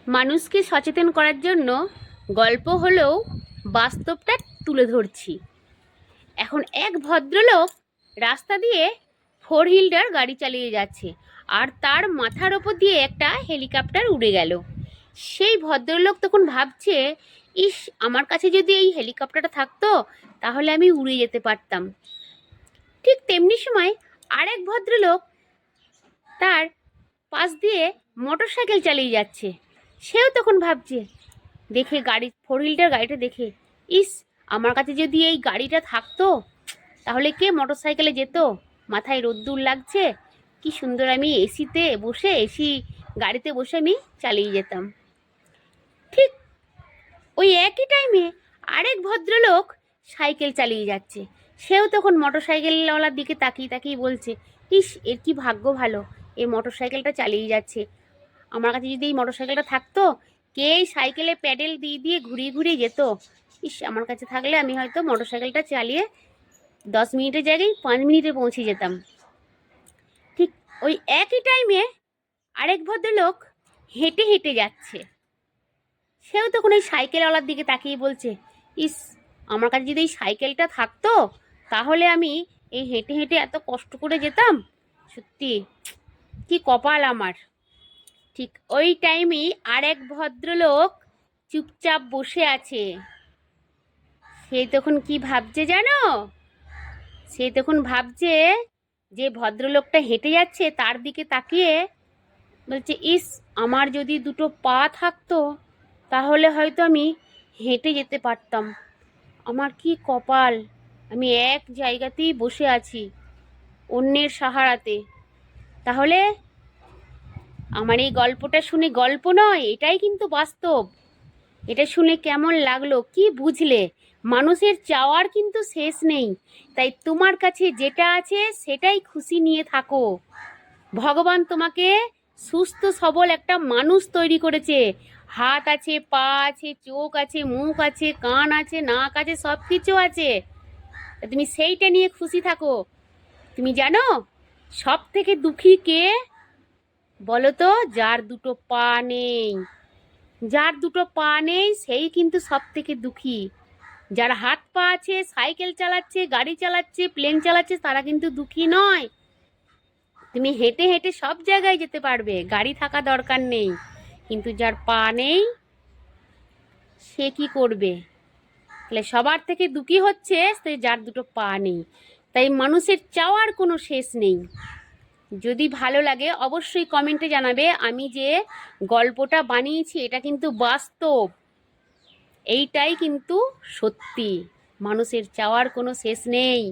মানুষকে সচেতন করার জন্য গল্প হলেও বাস্তবটা তুলে ধরছি। এখন এক ভদ্রলোক রাস্তা দিয়ে ফোর হুইলার গাড়ি চালিয়ে যাচ্ছে, আর তার মাথার ওপর দিয়ে একটা হেলিকপ্টার উড়ে গেল। সেই ভদ্রলোক তখন ভাবছে, ইস, আমার কাছে যদি এই হেলিকপ্টারটা থাকতো তাহলে আমি উড়ে যেতে পারতাম। ঠিক তেমনি সময় আরেক ভদ্রলোক তার পাশ দিয়ে মোটর সাইকেল চালিয়ে যাচ্ছে। সেও তখন ভাবছে, দেখে গাড়ি ফোর হুইলার গাড়িটা দেখে, ইস, আমার কাছে যদি এই গাড়িটা থাকতো তাহলে কে মোটর সাইকেলে যেত, মাথায় রোদ্দুর লাগছে, কি সুন্দর আমি এসিতে বসে গাড়িতে বসে আমি চালিয়ে যেতাম। ঠিক ওই একই টাইমে আরেক ভদ্রলোক সাইকেল চালিয়ে যাচ্ছে। সেও তখন মোটর সাইকেলওয়ালার দিকে তাকিয়ে তাকিয়ে বলছে, ইস, এর কি ভাগ্য ভালো, এই মোটর সাইকেলটা চালিয়ে যাচ্ছে। আমার কাছে যদি এই মোটর সাইকেলটা থাকতো, কে এই সাইকেলে প্যাডেল দিয়ে দিয়ে ঘুরিয়ে ঘুরিয়ে যেত। ইস, আমার কাছে থাকলে আমি হয়তো মোটর সাইকেলটা চালিয়ে 10 মিনিটের জায়গায় 5 মিনিটে পৌঁছে যেতাম। ঠিক ওই একই টাইমে আরেক ভদ্রলোক হেঁটে হেঁটে যাচ্ছে। সেও তখন ওই সাইকেলওয়ালার দিকে তাকিয়ে বলছে, ইস, আমার কাছে যদি এই সাইকেলটা থাকতো তাহলে আমি এই হেঁটে হেঁটে এত কষ্ট করে যেতাম। সত্যি কি কপাল আমার। ঠিক ওই টাইমেই আরেক ভদ্রলোক চুপচাপ বসে আছে। সে তখন কি ভাবছে জানো? সে তখন ভাবছে, যে ভদ্রলোকটা হেঁটে যাচ্ছে তার দিকে তাকিয়ে বলছে, ইস, আমার যদি দুটো পা থাকতো তাহলে হয়তো আমি হেঁটে যেতে পারতাম। আমার কি কপাল, আমি এক জায়গাতেই বসে আছি অন্যের সাহারাতে। তাহলে আমার এই গল্পটা শুনে গল্প নয়, এটাই কিন্তু বাস্তব। এটা শুনে কেমন লাগলো, কি বুঝলে? মানুষের চাওয়ার কিন্তু শেষ নেই, তাই তোমার কাছে যেটা আছে সেটাই খুশি নিয়ে থাকো। ভগবান তোমাকে সুস্থ সবল একটা মানুষ তৈরি করেছে। হাত আছে, পা আছে, চোখ আছে, মুখ আছে, কান আছে, নাক আছে, সব কিছু আছে। তুমি সেইটা নিয়ে খুশি থাকো। তুমি জানো সব থেকে দুঃখী কে বলো তো? যার দুটো পা নেই। যার দুটো পা নেই সেই কিন্তু সব থেকে দুঃখী। যার হাত পা আছে, সাইকেল চালাচ্ছে, গাড়ি চালাচ্ছে, প্লেন চালাচ্ছে, তারা কিন্তু দুঃখী নয়। তুমি হেঁটে হেঁটে সব জায়গায় যেতে পারবে, গাড়ি থাকা দরকার নেই। কিন্তু যার পা নেই সে কি করবে? তাহলে সবার থেকে দুঃখী হচ্ছে সে যার দুটো পা নেই। তাই মানুষের চাওয়ার কোনো শেষ নেই। যদি ভালো লাগে অবশ্যই কমেন্টে জানাবে। আমি যে গল্পটা বানিয়েছি এটা কিন্তু বাস্তব, এইটাই কিন্তু সত্যি। মানুষের চাওয়ার কোনো শেষ নেই।